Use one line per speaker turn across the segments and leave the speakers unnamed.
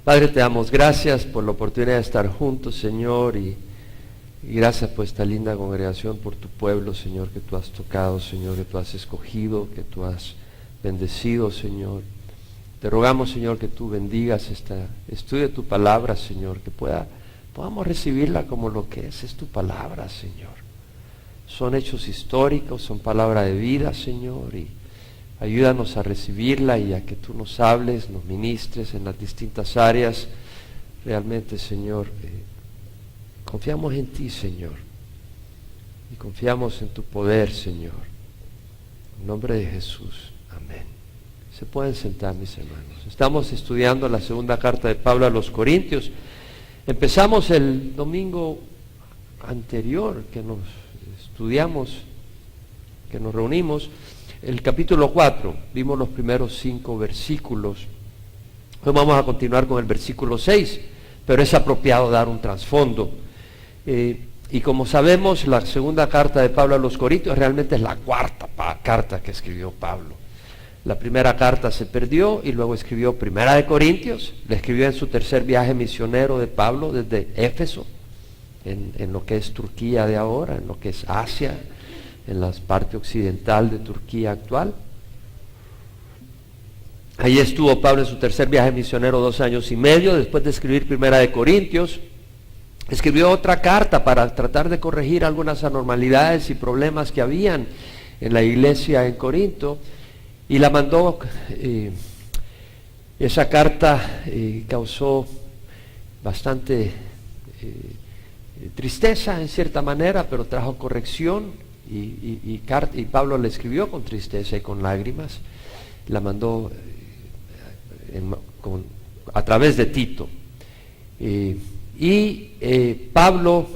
Padre, te damos gracias por la oportunidad de estar juntos, Señor, y gracias por esta linda congregación, por tu pueblo, Señor, que tú has tocado, Señor, que tú has escogido, que tú has bendecido, Señor. Te rogamos, Señor, que tú bendigas esta estudio de tu palabra, Señor, que podamos recibirla como lo que es tu palabra, Señor. Son hechos históricos, son palabra de vida, Señor, y ayúdanos a recibirla y a que tú nos hables, nos ministres en las distintas áreas. Realmente, Señor, confiamos en ti, Señor, y confiamos en tu poder, Señor. En nombre de Jesús, amén. Se pueden sentar, mis hermanos. Estamos estudiando la segunda carta de Pablo a los Corintios. Empezamos el domingo anterior que nos estudiamos, que nos reunimos, el capítulo 4, vimos los primeros 5 versículos. Hoy vamos a continuar con el versículo 6, pero es apropiado dar un trasfondo. Y como sabemos, la segunda carta de Pablo a los Corintios realmente es la cuarta carta que escribió Pablo. La primera carta se perdió y luego escribió Primera de Corintios, la escribió en su tercer viaje misionero de Pablo desde Éfeso, en lo que es Turquía de ahora, en lo que es Asia, en la parte occidental de Turquía actual. Allí estuvo Pablo en su tercer viaje misionero 2 años y medio, después de escribir Primera de Corintios. Escribió otra carta para tratar de corregir algunas anormalidades y problemas que habían en la iglesia en Corinto, y la mandó. Esa carta causó bastante tristeza en cierta manera, pero trajo corrección. Y Pablo la escribió con tristeza y con lágrimas. La mandó a través de Tito. Pablo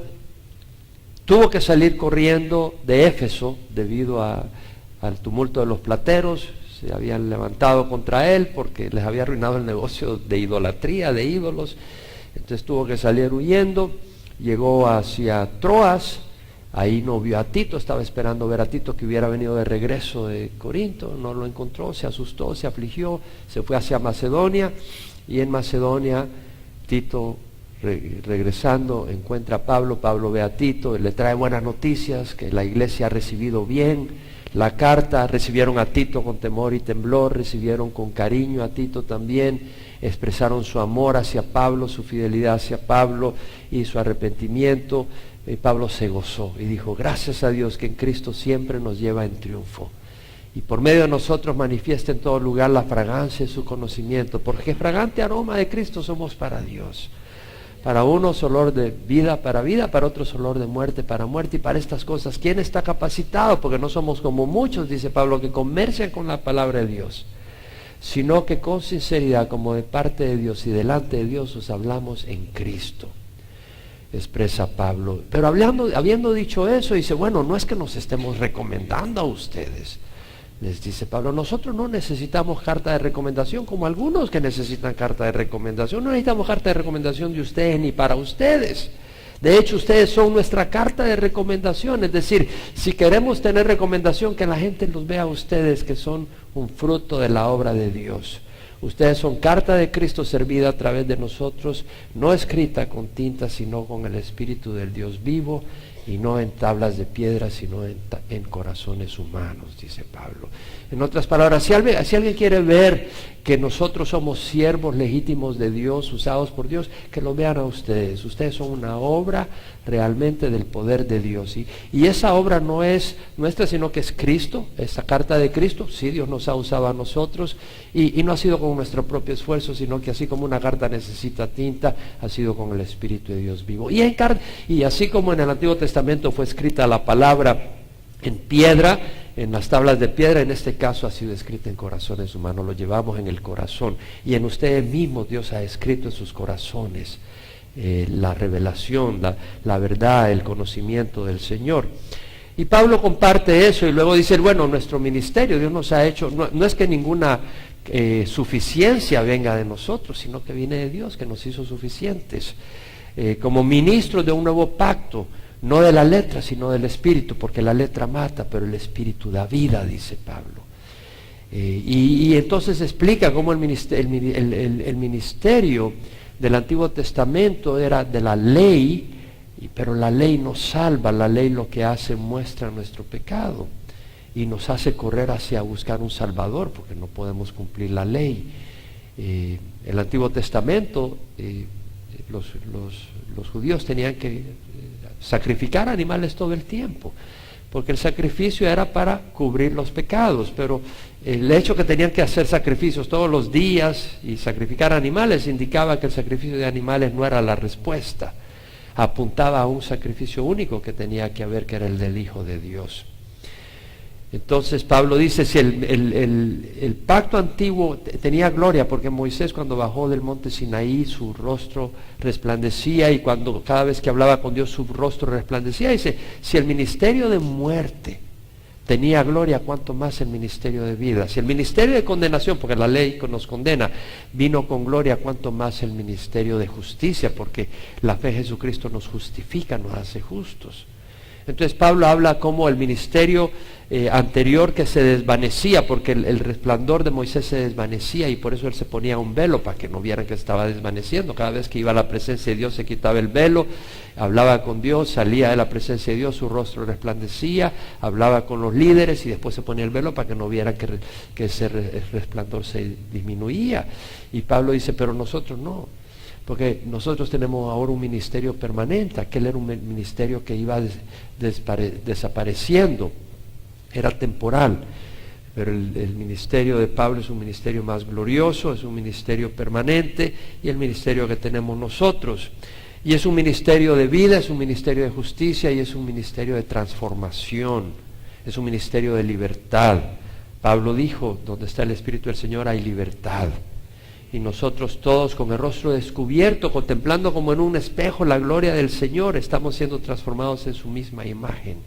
tuvo que salir corriendo de Éfeso debido al tumulto de los plateros. Se habían levantado contra él porque les había arruinado el negocio de idolatría, de ídolos. Entonces tuvo que salir huyendo. Llegó hacia Troas. Ahí no vio a Tito, estaba esperando ver a Tito, que hubiera venido de regreso de Corinto. No lo encontró, se asustó, se afligió, se fue hacia Macedonia, y en Macedonia Tito, regresando, encuentra a Pablo. Pablo ve a Tito y le trae buenas noticias, que la iglesia ha recibido bien la carta. Recibieron a Tito con temor y temblor, recibieron con cariño a Tito también, expresaron su amor hacia Pablo, su fidelidad hacia Pablo y su arrepentimiento. Y Pablo se gozó y dijo: gracias a Dios que en Cristo siempre nos lleva en triunfo, y por medio de nosotros manifiesta en todo lugar la fragancia de su conocimiento, porque fragante aroma de Cristo somos para Dios. Para unos olor de vida, para otros olor de muerte, para muerte. Y para estas cosas, ¿quién está capacitado? Porque no somos como muchos, dice Pablo, que comercian con la palabra de Dios, sino que con sinceridad, como de parte de Dios y delante de Dios, os hablamos en Cristo, expresa Pablo. Pero habiendo dicho eso, dice: bueno, no es que nos estemos recomendando a ustedes. Les dice Pablo: nosotros no necesitamos carta de recomendación como algunos que necesitan carta de recomendación. No necesitamos carta de recomendación de ustedes ni para ustedes. De hecho, ustedes son nuestra carta de recomendación. Es decir, si queremos tener recomendación, que la gente los vea a ustedes, que son un fruto de la obra de Dios. Ustedes son carta de Cristo servida a través de nosotros, no escrita con tinta, sino con el Espíritu del Dios vivo, y no en tablas de piedra, sino en corazones humanos, dice Pablo. En otras palabras, si alguien quiere ver que nosotros somos siervos legítimos de Dios, usados por Dios, que lo vean a ustedes. Ustedes son una obra realmente del poder de Dios. Y esa obra no es nuestra, sino que es Cristo, esa carta de Cristo. Sí, Dios nos ha usado a nosotros, y no ha sido con nuestro propio esfuerzo, sino que así como una carta necesita tinta, ha sido con el Espíritu de Dios vivo. Y así como en el Antiguo Testamento fue escrita la palabra en piedra, en las tablas de piedra, en este caso ha sido escrita en corazones humanos. Lo llevamos en el corazón, y en ustedes mismos Dios ha escrito en sus corazones la revelación, la verdad, el conocimiento del Señor. Y Pablo comparte eso, y luego dice: bueno, nuestro ministerio, Dios nos ha hecho, no es que ninguna suficiencia venga de nosotros, sino que viene de Dios, que nos hizo suficientes, como ministros de un nuevo pacto, no de la letra, sino del Espíritu, porque la letra mata, pero el Espíritu da vida, dice Pablo. Y entonces explica cómo el ministerio del Antiguo Testamento era de la ley, pero la ley nos salva, la ley lo que hace muestra nuestro pecado y nos hace correr hacia buscar un Salvador, porque no podemos cumplir la ley. El Antiguo Testamento, los judíos tenían que sacrificar animales todo el tiempo, porque el sacrificio era para cubrir los pecados, pero el hecho que tenían que hacer sacrificios todos los días y sacrificar animales indicaba que el sacrificio de animales no era la respuesta, apuntaba a un sacrificio único que tenía que haber, que era el del Hijo de Dios. Entonces Pablo dice, si el pacto antiguo tenía gloria, porque Moisés cuando bajó del monte Sinaí su rostro resplandecía, y cada vez que hablaba con Dios su rostro resplandecía, dice, si el ministerio de muerte tenía gloria, cuánto más el ministerio de vida. Si el ministerio de condenación, porque la ley nos condena, vino con gloria, cuánto más el ministerio de justicia, porque la fe en Jesucristo nos justifica, nos hace justos. Entonces Pablo habla como el ministerio anterior que se desvanecía, porque el resplandor de Moisés se desvanecía, y por eso él se ponía un velo para que no vieran que estaba desvaneciendo. Cada vez que iba a la presencia de Dios se quitaba el velo, hablaba con Dios, salía de la presencia de Dios, su rostro resplandecía, hablaba con los líderes y después se ponía el velo para que no vieran que ese resplandor se disminuía. Y Pablo dice, pero nosotros no, porque nosotros tenemos ahora un ministerio permanente. Aquel era un ministerio que iba desapareciendo, era temporal, pero el ministerio de Pablo es un ministerio más glorioso, es un ministerio permanente, y el ministerio que tenemos nosotros, y es un ministerio de vida, es un ministerio de justicia, y es un ministerio de transformación, es un ministerio de libertad. Pablo dijo, donde está el Espíritu del Señor hay libertad. Y nosotros todos, con el rostro descubierto, contemplando como en un espejo la gloria del Señor, estamos siendo transformados en su misma imagen,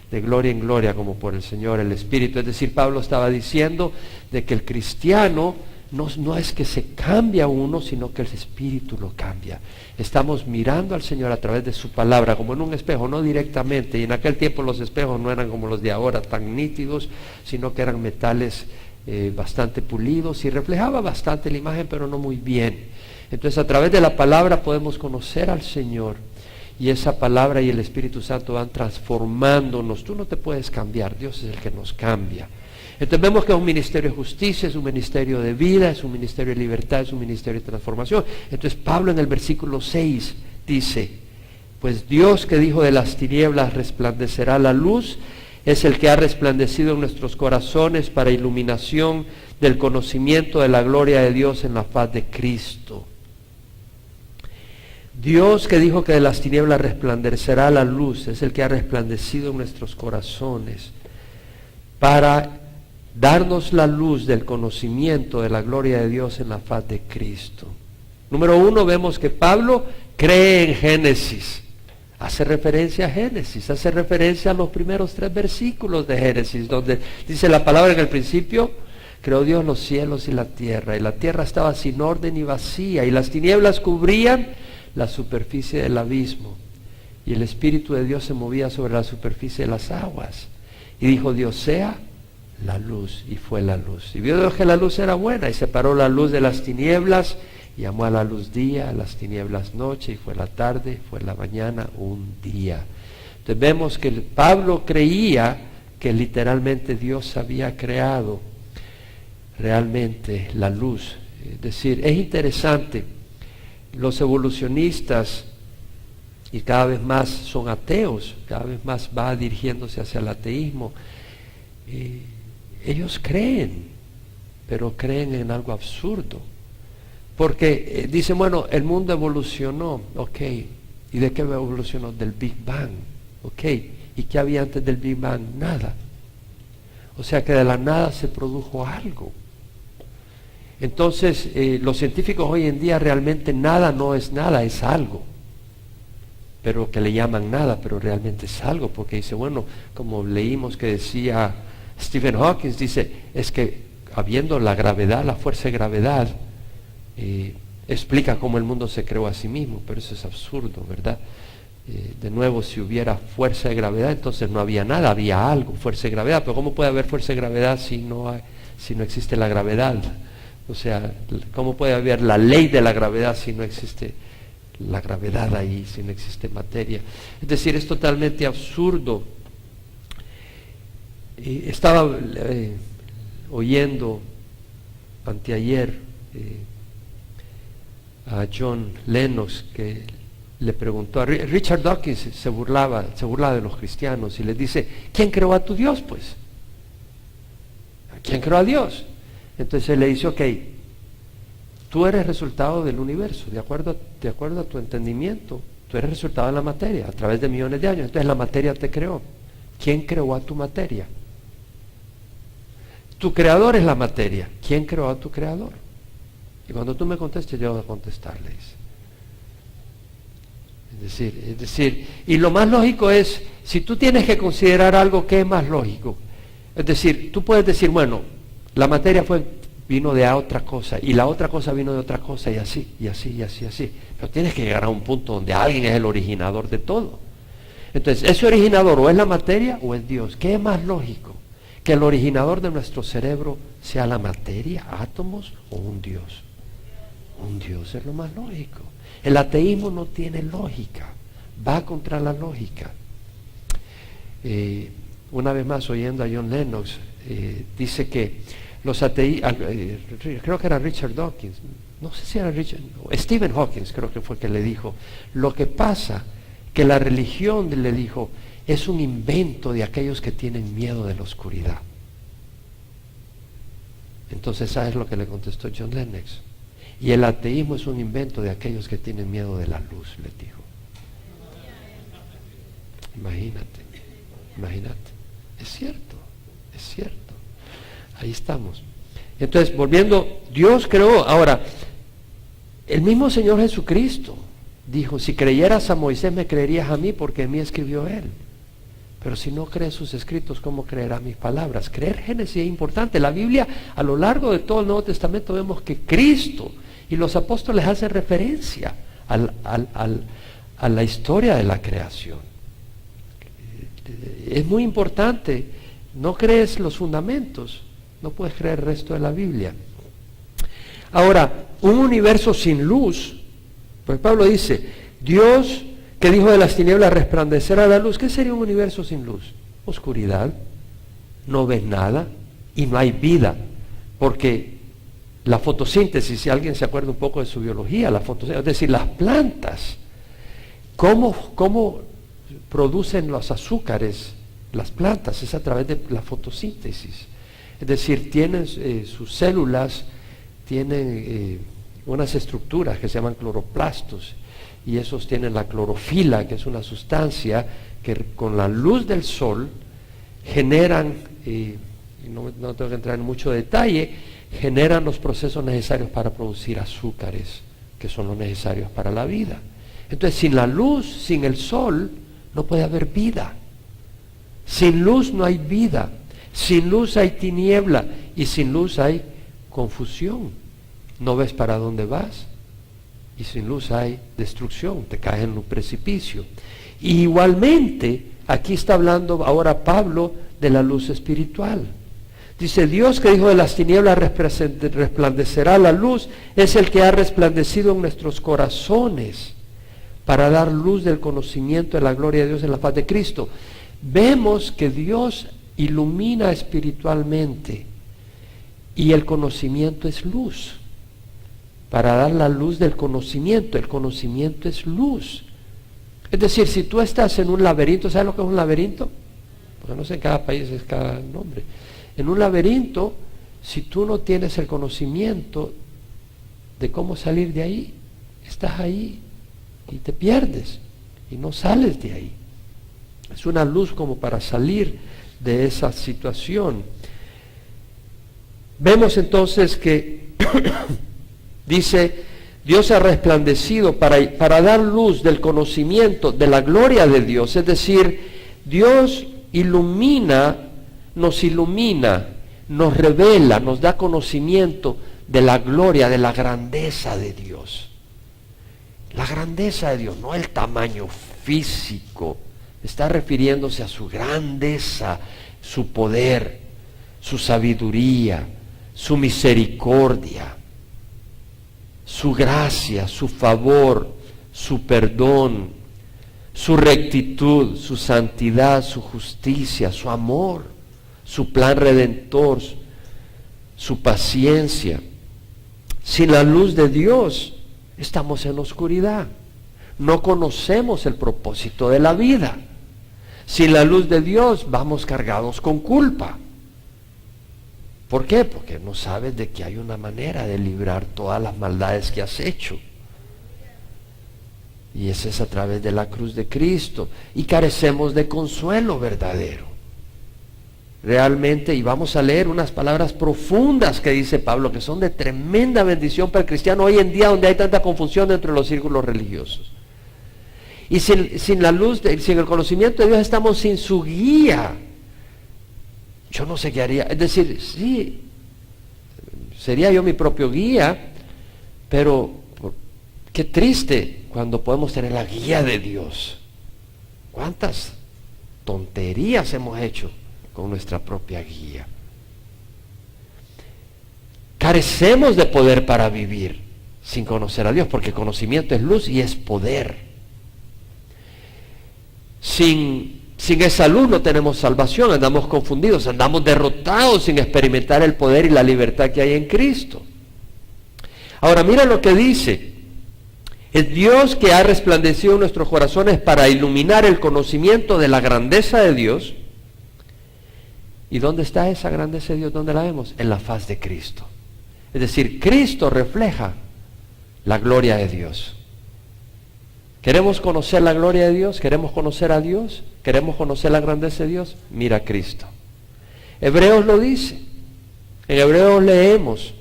de gloria en gloria, como por el Señor el Espíritu. Es decir, Pablo estaba diciendo de que el cristiano no es que se cambia uno, sino que el Espíritu lo cambia. Estamos mirando al Señor a través de su palabra, como en un espejo, no directamente. Y en aquel tiempo los espejos no eran como los de ahora, tan nítidos, sino que eran metales bastante pulidos, y reflejaba bastante la imagen, pero no muy bien. Entonces a través de la palabra podemos conocer al Señor, y esa palabra y el Espíritu Santo van transformándonos. Tú no te puedes cambiar, Dios es el que nos cambia. Entonces vemos que es un ministerio de justicia, es un ministerio de vida, es un ministerio de libertad, es un ministerio de transformación. Entonces Pablo en el versículo 6 dice, pues Dios que dijo de las tinieblas resplandecerá la luz, es el que ha resplandecido en nuestros corazones para iluminación del conocimiento de la gloria de Dios en la faz de Cristo. Dios que dijo que de las tinieblas resplandecerá la luz, es el que ha resplandecido en nuestros corazones para darnos la luz del conocimiento de la gloria de Dios en la faz de Cristo. Número 1, vemos que Pablo cree en Génesis. Hace referencia a Génesis, hace referencia a los primeros 3 versículos de Génesis, donde dice la palabra: en el principio creó Dios los cielos y la tierra estaba sin orden y vacía, y las tinieblas cubrían la superficie del abismo, y el Espíritu de Dios se movía sobre la superficie de las aguas. Y dijo Dios: sea la luz, y fue la luz. Y vio Dios que la luz era buena, y separó la luz de las tinieblas, y llamó a la luz día, a las tinieblas noche, y fue la tarde, fue la mañana, un día. Entonces vemos que Pablo creía que literalmente Dios había creado realmente la luz. Es decir, es interesante, los evolucionistas, y cada vez más son ateos, cada vez más va dirigiéndose hacia el ateísmo, ellos creen, pero creen en algo absurdo, porque dicen, bueno, el mundo evolucionó, ok, ¿y de qué evolucionó? Del Big Bang, ok, ¿y qué había antes del Big Bang? Nada. O sea que de la nada se produjo algo. Entonces los científicos hoy en día realmente nada no es nada, es algo, pero que le llaman nada, pero realmente es algo, porque dice, bueno, como leímos que decía Stephen Hawking, dice, es que habiendo la gravedad, la fuerza de gravedad, explica cómo el mundo se creó a sí mismo, pero eso es absurdo, ¿verdad? De nuevo, si hubiera fuerza de gravedad, entonces no había nada, había algo, fuerza de gravedad, pero ¿cómo puede haber fuerza de gravedad si si no existe la gravedad? O sea, ¿cómo puede haber la ley de la gravedad si no existe la gravedad ahí, si no existe materia? Es decir, es totalmente absurdo. Estaba oyendo anteayer a John Lennox, que le preguntó a Richard Dawkins, se burlaba de los cristianos y les dice: ¿quién creó a tu Dios, pues? ¿Quién creó a Dios? Entonces él le dice: ok, tú eres resultado del universo, de acuerdo a tu entendimiento, tú eres resultado de la materia a través de millones de años, entonces la materia te creó. ¿Quién creó a tu materia? Tu creador es la materia. ¿Quién creó a tu creador? Y cuando tú me contestes, yo voy a contestarle. Es decir, y lo más lógico es, si tú tienes que considerar algo, ¿qué es más lógico? Es decir, tú puedes decir, bueno, la materia vino de otra cosa, y la otra cosa vino de otra cosa, y así. Pero tienes que llegar a un punto donde alguien es el originador de todo. Entonces, ese originador o es la materia o es Dios. ¿Qué es más lógico? ¿Que el originador de nuestro cerebro sea la materia, átomos, o un Dios? Un Dios es lo más lógico. El ateísmo no tiene lógica, va contra la lógica. Una vez más, oyendo a John Lennox, dice que los ateístas, creo que era Richard Dawkins, no sé si era Stephen Hawking, creo que fue el que le dijo, lo que pasa, que la religión, le dijo, es un invento de aquellos que tienen miedo de la oscuridad. Entonces, ¿sabes lo que le contestó John Lennox? Y el ateísmo es un invento de aquellos que tienen miedo de la luz, le dijo. Imagínate. Es cierto. Ahí estamos. Entonces, volviendo, Dios creó. Ahora, el mismo Señor Jesucristo dijo: si creyeras a Moisés, me creerías a mí, porque en mí escribió él. Pero si no crees sus escritos, ¿cómo creerás mis palabras? Creer Génesis es importante. La Biblia, a lo largo de todo el Nuevo Testamento, vemos que Cristo y los apóstoles hacen referencia a la historia de la creación. Es muy importante. No crees los fundamentos, no puedes creer el resto de la Biblia. Ahora, un universo sin luz, pues Pablo dice, Dios que dijo de las tinieblas resplandecerá la luz. ¿Qué sería un universo sin luz? Oscuridad, no ves nada y no hay vida, porque la fotosíntesis, si alguien se acuerda un poco de su biología, la fotosíntesis, es decir, las plantas, ¿cómo producen los azúcares? Las plantas es a través de la fotosíntesis. Es decir, tienen sus células, tienen unas estructuras que se llaman cloroplastos, y esos tienen la clorofila, que es una sustancia que con la luz del sol generan, no tengo que entrar en mucho detalle, generan los procesos necesarios para producir azúcares, que son los necesarios para la vida. Entonces, sin la luz, sin el sol, no puede haber vida. Sin luz no hay vida, sin luz hay tiniebla, y sin luz hay confusión. No ves para dónde vas, y sin luz hay destrucción, te caes en un precipicio. Y igualmente, aquí está hablando ahora Pablo de la luz espiritual. Dice, Dios que dijo de las tinieblas resplandecerá la luz, es el que ha resplandecido en nuestros corazones para dar luz del conocimiento de la gloria de Dios en la faz de Cristo. Vemos que Dios ilumina espiritualmente y el conocimiento es luz. Para dar la luz del conocimiento, el conocimiento es luz. Es decir, si tú estás en un laberinto, ¿sabes lo que es un laberinto? Porque no sé, en cada país es cada nombre. En un laberinto, si tú no tienes el conocimiento de cómo salir de ahí, estás ahí y te pierdes y no sales de ahí. Es una luz como para salir de esa situación. Vemos entonces que dice, Dios ha resplandecido para dar luz del conocimiento de la gloria de Dios. Es decir, Dios nos ilumina, nos revela, nos da conocimiento de la gloria, de la grandeza de Dios. La grandeza de Dios, no el tamaño físico. Está refiriéndose a su grandeza, su poder, su sabiduría, su misericordia, su gracia, su favor, su perdón, su rectitud, su santidad, su justicia, su amor, su plan redentor, su paciencia. Sin la luz de Dios, estamos en la oscuridad. No conocemos el propósito de la vida. Sin la luz de Dios, vamos cargados con culpa. ¿Por qué? Porque no sabes de que hay una manera de librar todas las maldades que has hecho. Y ese es a través de la cruz de Cristo. Y carecemos de consuelo verdadero. Realmente, y vamos a leer unas palabras profundas que dice Pablo, que son de tremenda bendición para el cristiano hoy en día, donde hay tanta confusión dentro de los círculos religiosos. Y sin la luz, sin el conocimiento de Dios, estamos sin su guía. Yo no sé qué haría. Es decir, sí, sería yo mi propio guía, pero qué triste cuando podemos tener la guía de Dios. ¿Cuántas tonterías hemos hecho con nuestra propia guía? Carecemos de poder para vivir sin conocer a Dios, porque conocimiento es luz y es poder. Sin esa luz no tenemos salvación, andamos confundidos, andamos derrotados sin experimentar el poder y la libertad que hay en Cristo. Ahora mira lo que dice: el Dios que ha resplandecido en nuestros corazones para iluminar el conocimiento de la grandeza de Dios. ¿Y dónde está esa grandeza de Dios? ¿Dónde la vemos? En la faz de Cristo. Es decir, Cristo refleja la gloria de Dios. ¿Queremos conocer la gloria de Dios? ¿Queremos conocer a Dios? ¿Queremos conocer la grandeza de Dios? Mira a Cristo. Hebreos lo dice. En Hebreos leemos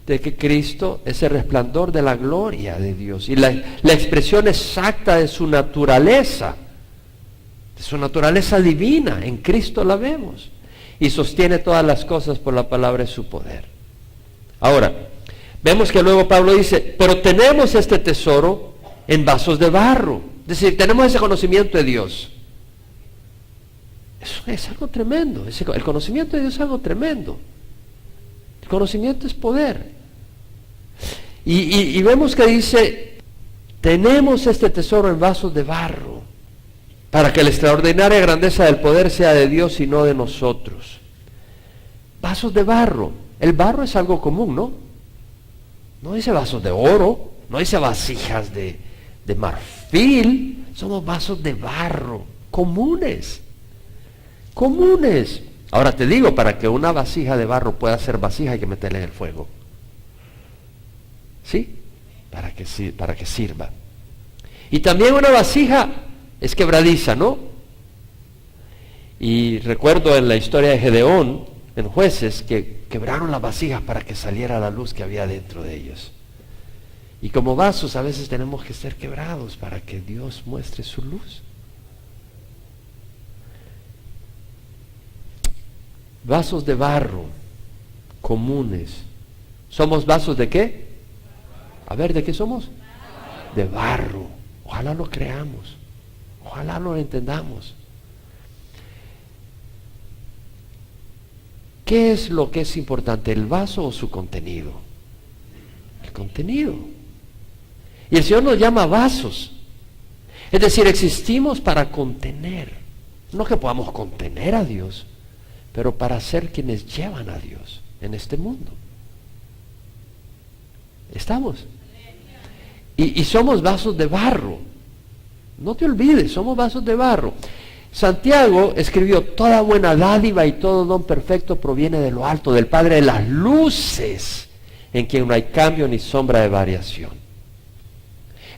de que Cristo es el resplandor de la gloria de Dios y la expresión exacta de su naturaleza divina. En Cristo la vemos y sostiene todas las cosas por la palabra de su poder. Ahora, vemos que luego Pablo dice, pero tenemos este tesoro en vasos de barro. Es decir, tenemos ese conocimiento de Dios. Eso es algo tremendo. El conocimiento de Dios es algo tremendo. El conocimiento es poder. Y vemos que dice, tenemos este tesoro en vasos de barro, para que la extraordinaria grandeza del poder sea de Dios y no de nosotros. Vasos de barro. El barro es algo común, ¿no? No dice vasos de oro, no dice vasijas de marfil, somos vasos de barro, comunes. Ahora te digo, para que una vasija de barro pueda ser vasija hay que meterla en el fuego. ¿Sí? Para que sirva. Y también una vasija es quebradiza, ¿no? Y recuerdo en la historia de Gedeón, en Jueces, que quebraron las vasijas para que saliera la luz que había dentro de ellos. Y como vasos a veces tenemos que ser quebrados para que Dios muestre su luz. Vasos de barro, comunes. ¿Somos vasos de qué? A ver, ¿de qué somos? De barro. Ojalá lo creamos. Ojalá lo entendamos. ¿Qué es lo que es importante, el vaso o su contenido? El contenido. Y el Señor nos llama vasos. Es decir, existimos para contener. No que podamos contener a Dios, pero para ser quienes llevan a Dios en este mundo. ¿Estamos? Y somos vasos de barro. No te olvides, somos vasos de barro. Santiago escribió, toda buena dádiva y todo don perfecto proviene de lo alto, del Padre de las luces, en quien no hay cambio ni sombra de variación.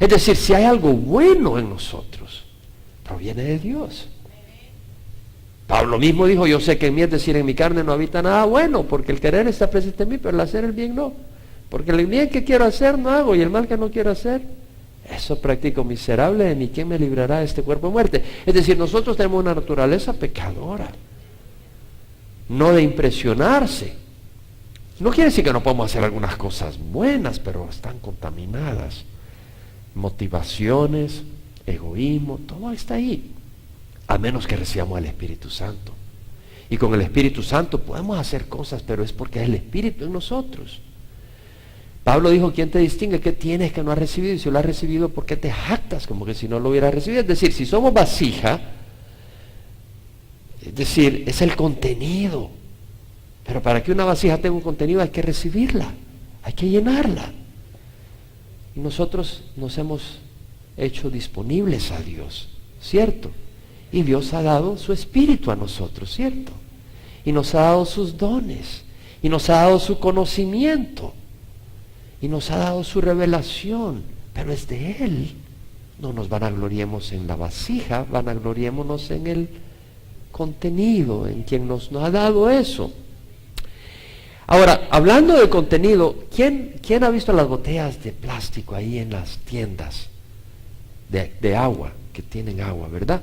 Es decir, si hay algo bueno en nosotros, proviene de Dios. Pablo mismo dijo, yo sé que en mí, es decir, en mi carne no habita nada bueno, porque el querer está presente en mí, pero el hacer el bien no. Porque el bien que quiero hacer no hago, y el mal que no quiero hacer, eso practico. Miserable de mí, ¿quién me librará de este cuerpo de muerte? Es decir, nosotros tenemos una naturaleza pecadora, no de impresionarse. No quiere decir que no podemos hacer algunas cosas buenas, pero están contaminadas. Motivaciones, egoísmo, todo está ahí, a menos que recibamos al Espíritu Santo. Y con el Espíritu Santo podemos hacer cosas, pero es porque es el Espíritu en nosotros. Pablo dijo, ¿quién te distingue? ¿Qué tienes que no has recibido? Y si lo has recibido, ¿por qué te jactas como que si no lo hubieras recibido? Es decir, si somos vasija, es decir, es el contenido. Pero para que una vasija tenga un contenido hay que recibirla, hay que llenarla. Y nosotros nos hemos hecho disponibles a Dios, ¿cierto? Y Dios ha dado su Espíritu a nosotros, ¿cierto? Y nos ha dado sus dones, y nos ha dado su conocimiento, y nos ha dado su revelación, pero es de Él. No nos vanagloriemos en la vasija, vanagloriémonos en el contenido, en quien nos ha dado eso. Ahora, hablando de contenido, ¿quién ha visto las botellas de plástico ahí en las tiendas de agua, que tienen agua, verdad?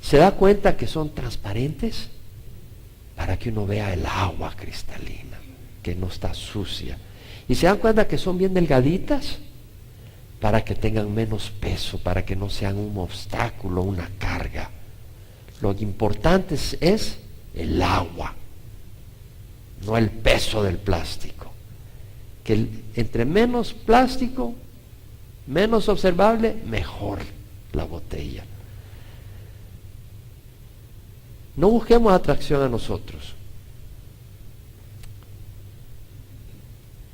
¿Se da cuenta que son transparentes? Para que uno vea el agua cristalina, que no está sucia. ¿Y se dan cuenta que son bien delgaditas? Para que tengan menos peso, para que no sean un obstáculo, una carga. Lo importante es el agua, no el peso del plástico. Que entre menos plástico, menos observable, mejor la botella. No busquemos atracción a nosotros.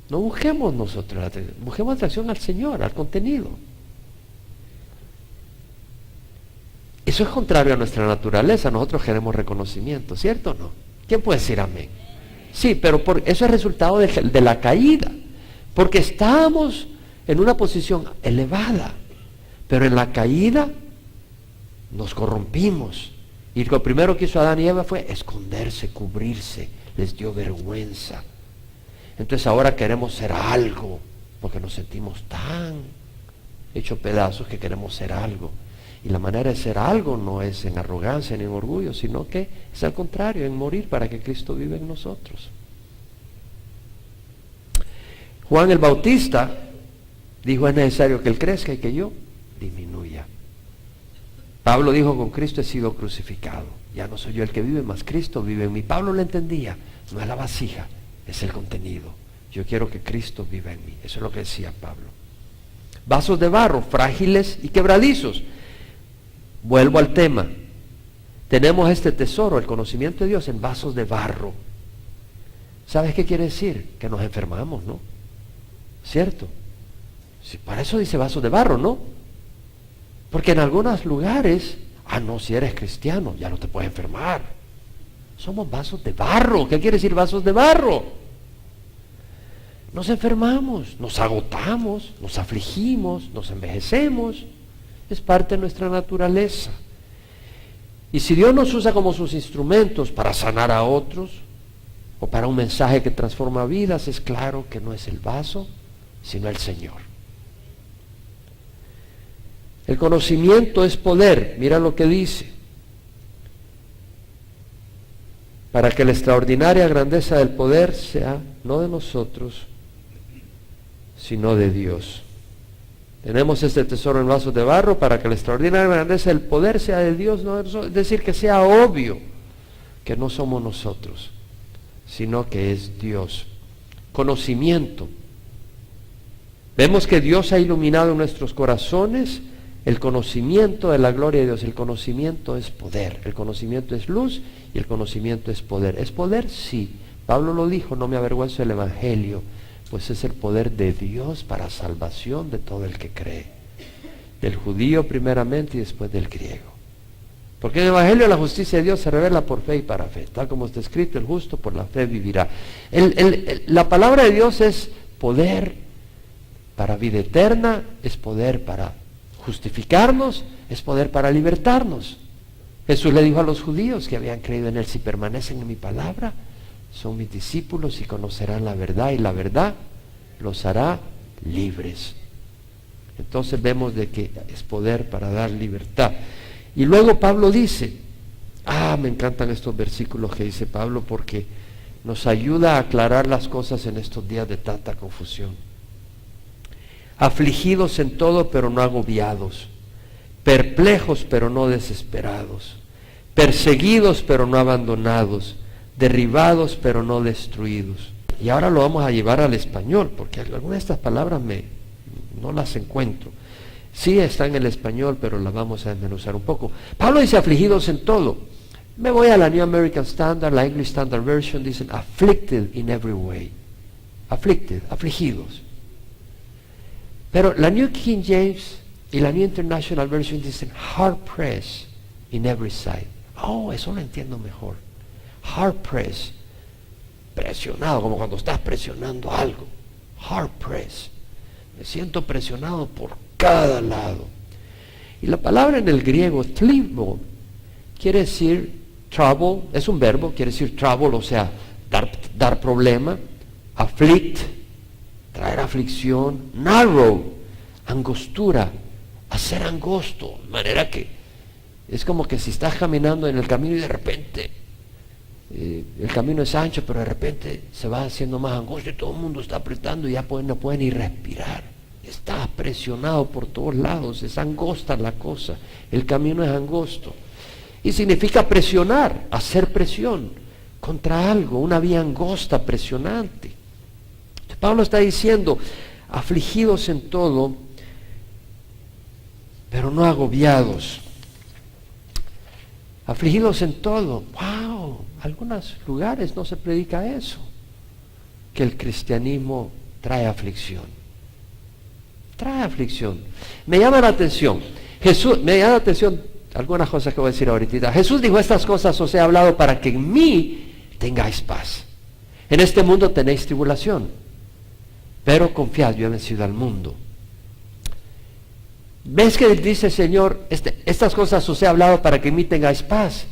No busquemos nosotros atracción. Busquemos atracción al Señor, al contenido. Eso es contrario a nuestra naturaleza. Nosotros queremos reconocimiento, ¿cierto o no? ¿Quién puede decir amén? Sí, pero eso es resultado de la caída. Porque estábamos en una posición elevada. Pero en la caída nos corrompimos. Y lo primero que hizo Adán y Eva fue esconderse, cubrirse. Les dio vergüenza. Entonces ahora queremos ser algo, porque nos sentimos tan hechos pedazos que queremos ser algo. Y la manera de ser algo no es en arrogancia ni en orgullo, sino que es al contrario, en morir para que Cristo viva en nosotros. Juan el Bautista dijo, es necesario que Él crezca y que yo disminuya. Pablo dijo, con Cristo he sido crucificado. Ya no soy yo el que vive, mas Cristo vive en mí. Pablo lo entendía, no es la vasija, es el contenido. Yo quiero que Cristo viva en mí. Eso es lo que decía Pablo. Vasos de barro, frágiles y quebradizos. Vuelvo al tema. Tenemos este tesoro, el conocimiento de Dios, en vasos de barro. ¿Sabes qué quiere decir? Que nos enfermamos, ¿no? ¿Cierto? Si para eso dice vasos de barro, ¿no? Porque en algunos lugares, no, si eres cristiano, ya no te puedes enfermar. Somos vasos de barro. ¿Qué quiere decir vasos de barro? Nos enfermamos, nos agotamos, nos afligimos, nos envejecemos. Es parte de nuestra naturaleza. Y si Dios nos usa como sus instrumentos para sanar a otros, o para un mensaje que transforma vidas, es claro que no es el vaso, sino el Señor. El conocimiento es poder. Mira lo que dice. Para que la extraordinaria grandeza del poder sea no de nosotros, sino de Dios. Tenemos este tesoro en vasos de barro para que la extraordinaria grandeza del poder sea de Dios, no de nosotros. Es decir, que sea obvio que no somos nosotros, sino que es Dios. Conocimiento. Vemos que Dios ha iluminado en nuestros corazones el conocimiento de la gloria de Dios. El conocimiento es poder, el conocimiento es luz y el conocimiento es poder. ¿Es poder? Sí. Pablo lo dijo, no me avergüenzo del Evangelio, pues es el poder de Dios para salvación de todo el que cree. Del judío primeramente y después del griego. Porque en el Evangelio la justicia de Dios se revela por fe y para fe. Tal como está escrito, el justo por la fe vivirá. La palabra de Dios es poder para vida eterna, es poder para justificarnos, es poder para libertarnos. Jesús le dijo a los judíos que habían creído en Él, si permanecen en mi palabra, son mis discípulos y conocerán la verdad, y la verdad los hará libres. Entonces vemos de que es poder para dar libertad. Y luego Pablo dice, me encantan estos versículos que dice Pablo, porque nos ayuda a aclarar las cosas en estos días de tanta confusión. Afligidos en todo, pero no agobiados, perplejos, pero no desesperados, perseguidos, pero no abandonados, derribados pero no destruidos. Y ahora lo vamos a llevar al español, porque algunas de estas palabras no las encuentro. Sí está en el español, pero las vamos a desmenuzar un poco. Pablo dice afligidos en todo. Me voy a la New American Standard, la English Standard Version, dicen afflicted in every way. Afflicted, afligidos. Pero la New King James y la New International Version dicen hard pressed in every side. Oh, eso lo entiendo mejor. Hard pressed, presionado, como cuando estás presionando algo. Hard pressed. Me siento presionado por cada lado. Y la palabra en el griego, tlibo, quiere decir trouble, es un verbo, quiere decir trouble, o sea, dar problema. Afflict, traer aflicción. Narrow, angostura, hacer angosto. De manera que es como que si estás caminando en el camino y de repente el camino es ancho, pero de repente se va haciendo más angosto y todo el mundo está apretando y ya no pueden ni respirar. Estás presionado por todos lados, es angosta la cosa, el camino es angosto. Y significa presionar, hacer presión contra algo, una vía angosta, presionante. Pablo está diciendo, afligidos en todo, pero no agobiados. Afligidos en todo. ¡Wow! Algunos lugares no se predica eso, que el cristianismo trae aflicción. Trae aflicción. Me llama la atención algunas cosas que voy a decir ahorita. Jesús dijo estas cosas, os he hablado para que en mí tengáis paz. En este mundo tenéis tribulación, pero confiad, yo he vencido al mundo. ¿Ves que dice el Señor, estas cosas os he hablado para que en mí tengáis paz?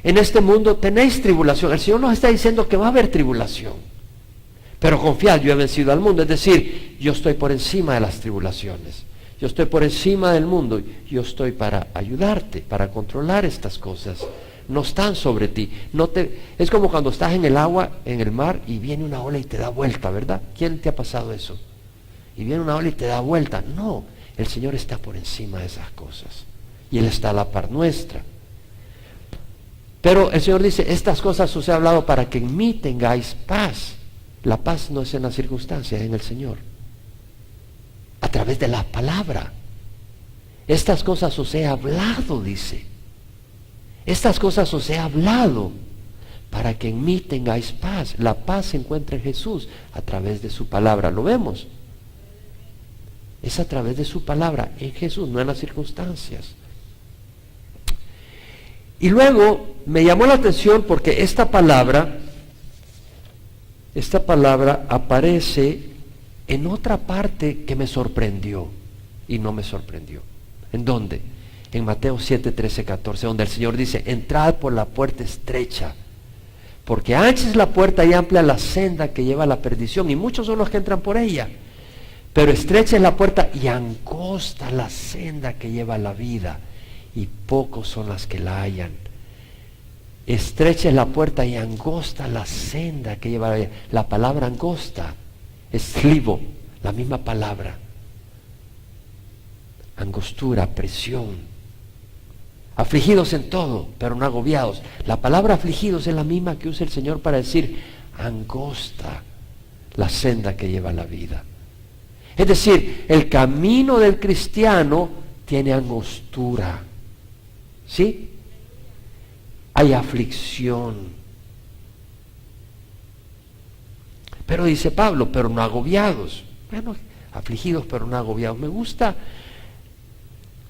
En este mundo tenéis tribulación. El Señor nos está diciendo que va a haber tribulación, pero confiad, yo he vencido al mundo. Es decir, yo estoy por encima de las tribulaciones. Yo estoy por encima del mundo. Yo estoy para ayudarte, para controlar estas cosas. No están sobre ti. Es como cuando estás en el agua, en el mar, y viene una ola y te da vuelta, ¿verdad? ¿Quién te ha pasado eso? Y viene una ola y te da vuelta. No, el Señor está por encima de esas cosas. Y Él está a la par nuestra. Pero el Señor dice, estas cosas os he hablado para que en mí tengáis paz. La paz no es en las circunstancias, es en el Señor. A través de la palabra. Estas cosas os he hablado, dice. Estas cosas os he hablado para que en mí tengáis paz. La paz se encuentra en Jesús a través de su palabra. ¿Lo vemos? Es a través de su palabra, en Jesús, no en las circunstancias. Y luego me llamó la atención porque esta palabra aparece en otra parte que me sorprendió y no me sorprendió. ¿En dónde? En Mateo 7, 13, 14, donde el Señor dice, entrad por la puerta estrecha, porque ancha es la puerta y amplia la senda que lleva a la perdición, y muchos son los que entran por ella. Pero estrecha es la puerta y angosta la senda que lleva a la vida, y pocos son las que la hallan. Estrecha es la puerta y angosta la senda que lleva a la vida. La palabra angosta es slivo, la misma palabra. Angostura, presión. Afligidos en todo, pero no agobiados. La palabra afligidos es la misma que usa el Señor para decir angosta la senda que lleva a la vida. Es decir, el camino del cristiano tiene angostura. ¿Sí? Hay aflicción. Pero dice Pablo, pero no agobiados. Bueno, afligidos pero no agobiados. Me gusta,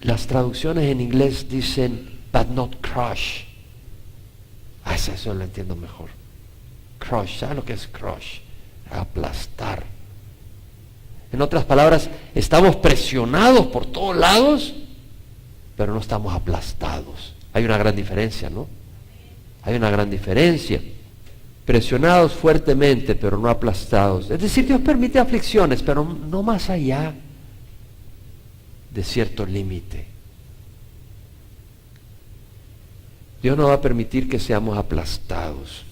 las traducciones en inglés dicen, but not crush. Eso lo entiendo mejor. Crush, ¿sabes lo que es crush? Aplastar. En otras palabras, estamos presionados por todos lados, pero no estamos aplastados. Hay una gran diferencia, ¿no? Hay una gran diferencia. Presionados fuertemente, pero no aplastados. Es decir, Dios permite aflicciones, pero no más allá de cierto límite. Dios no va a permitir que seamos aplastados.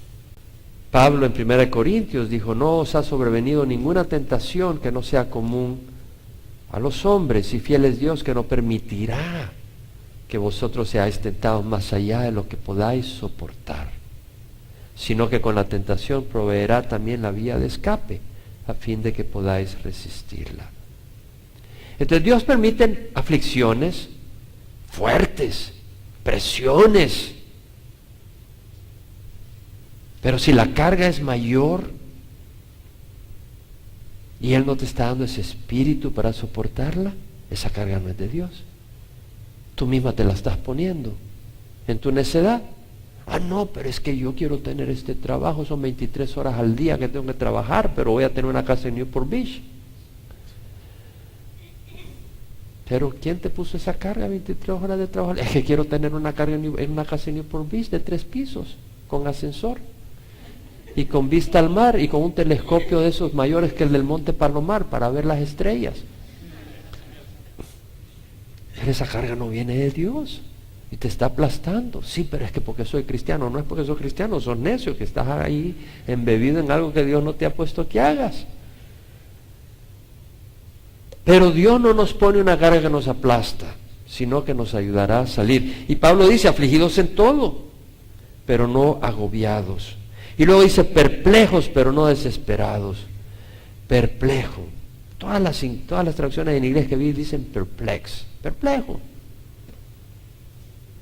Pablo en 1 Corintios dijo, no os ha sobrevenido ninguna tentación que no sea común a los hombres, y fiel es Dios que no permitirá que vosotros seáis tentados más allá de lo que podáis soportar, sino que con la tentación proveerá también la vía de escape, a fin de que podáis resistirla. Entonces Dios permite aflicciones fuertes, presiones, pero si la carga es mayor y Él no te está dando ese espíritu para soportarla, esa carga no es de Dios. Tú misma te la estás poniendo en tu necedad. Ah, no, pero es que yo quiero tener este trabajo, son 23 horas al día que tengo que trabajar, pero voy a tener una casa en Newport Beach. Pero ¿quién te puso esa carga, 23 horas de trabajo? Es que quiero tener una carga en una casa en Newport Beach de 3 pisos, con ascensor, y con vista al mar, y con un telescopio de esos mayores que el del Monte Palomar, para ver las estrellas. Pero esa carga no viene de Dios. Y te está aplastando. Sí, pero es que porque soy cristiano. No es porque soy cristiano, sos necio, que estás ahí embebido en algo que Dios no te ha puesto que hagas. Pero Dios no nos pone una carga que nos aplasta, sino que nos ayudará a salir. Y Pablo dice, afligidos en todo, pero no agobiados. Y luego dice, perplejos, pero no desesperados. Perplejo. Todas las traducciones en inglés que vi dicen perplex. Perplejo.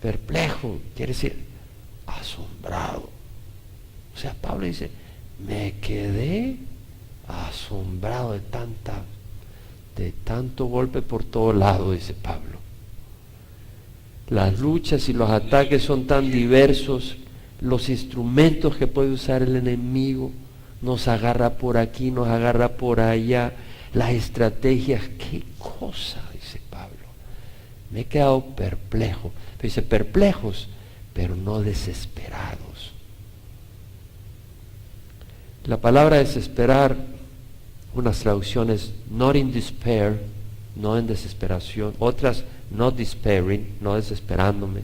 Perplejo quiere decir asombrado. O sea, Pablo dice, me quedé asombrado de tanto golpe por todo lado, dice Pablo. Las luchas y los ataques son tan diversos, los instrumentos que puede usar el enemigo, nos agarra por aquí, nos agarra por allá, las estrategias, qué cosa, dice Pablo. Me he quedado perplejo. Dice, perplejos, pero no desesperados. La palabra desesperar, unas traducciones, not in despair, no en desesperación, otras, not despairing, no desesperándome.